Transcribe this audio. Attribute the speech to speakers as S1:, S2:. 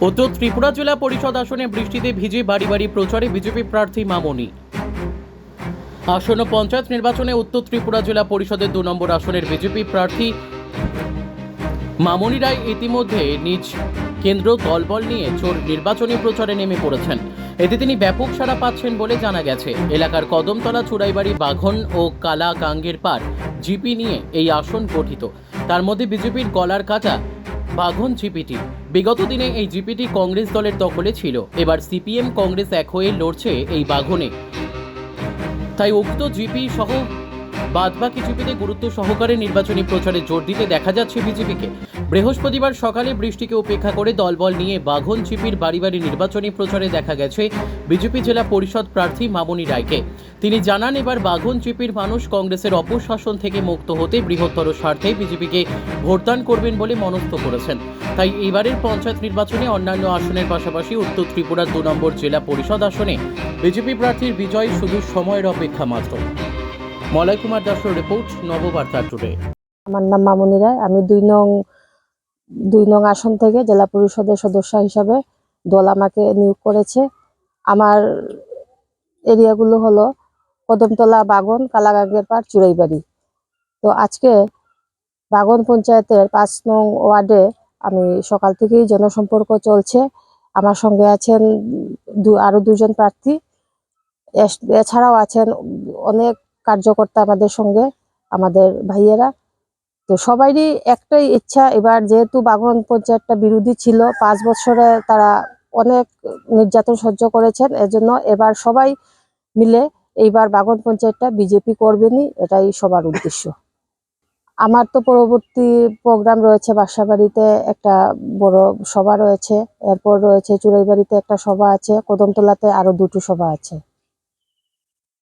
S1: উত্তর ত্রিপুরা জেলা পরিষদ আসনে বৃষ্টিতে ভিজে বাড়ি বাড়ি প্রচারে বিজেপি প্রার্থী মামনি। আসন্ন পঞ্চায়েত নির্বাচনে উত্তর ত্রিপুরা জেলা পরিষদের 2 নম্বর আসনের বিজেপি প্রার্থী মামনি রায় ইতিমধ্যে নিজ কেন্দ্র দলবল নিয়ে নির্বাচনী প্রচারে নেমে পড়েছেন। এতে তিনি ব্যাপক সাড়া পাচ্ছেন বলে জানা গেছে। এলাকার কদমতলা, চুড়াইবাড়ি, বাঘন ও কালা গাঙ্গের পাড় জিপি নিয়ে এই আসন গঠিত। তার মধ্যে বিজেপির গলার কাটা বাঘন জিপিটি। বিগত দিনে এই জিপিটি কংগ্রেস দলের দখলে ছিল। এবার সিপিএম কংগ্রেস এক হয়ে লড়ছে এই বাঘনে। তাই উক্ত জিপি সহ বাদবাকি জিপিতে গুরুত্ব সহকারে নির্বাচনী প্রচারে জোর দিতে দেখা যাচ্ছে বিজেপিকে। বৃহস্পতিবার সকালে বৃষ্টিকে উপেক্ষা করে দলবল নিয়ে বাঘন জিপির বাড়ি বাড়ি নির্বাচনী প্রচারে দেখা গেছে বিজেপি জেলা পরিষদ প্রার্থী মামনি রায়কে। তিনি জানান, এবার বাঘন জিপির মানুষ কংগ্রেসের অপশাসন থেকে মুক্ত হতে বৃহত্তর স্বার্থে বিজেপিকে ভোটদান করবেন বলে মনস্থ করেছেন। তাই এবারের পঞ্চায়েত নির্বাচনে অন্যান্য আসনের পাশাপাশি উত্তর ত্রিপুরার 2 নম্বর জেলা পরিষদ আসনে বিজেপি প্রার্থীর বিজয় শুধু সময়ের অপেক্ষা মাত্র। মলয় কুমার দাসের রিপোর্ট, নববার্তা টুডে।
S2: আমার নাম মামনি রায়। আমি 2 নং আসন থেকে জেলা পরিষদের সদস্য হিসাবে দল আমাকে নিয়োগ করেছে। আমার এরিয়াগুলো হলো কদমতলা, বাগন, কালাগাঙ্গের পাড়, চুড়াইবাড়ি। তো আজকে বাগন পঞ্চায়েতের 5 নং ওয়ার্ডে আমি সকাল থেকেই জনসম্পর্ক চলছে। আমার সঙ্গে আছেন আরো 2 জন প্রার্থী। এছাড়াও আছেন অনেক কার্যকর্তা আমাদের সঙ্গে, আমাদের ভাইয়েরা। তো সবারই একটাই ইচ্ছা, এবার যেহেতু বাগন পঞ্চায়েতটা বিরোধী ছিল, 5 বছরে তারা অনেক নির্যাতন সহ্য করেছেন, এজন্য এবার সবাই মিলে এইবার বাগন পঞ্চায়েতটা বিজেপি করবেনই, এটাই সবার উদ্দেশ্য। আমার তো পরবর্তী প্রোগ্রাম রয়েছে, বাসাবাড়িতে একটা বড় সভা রয়েছে, এরপর রয়েছে চুড়াইবাড়িতে একটা সভা আছে, কদমতলাতে আরো 2টো সভা আছে।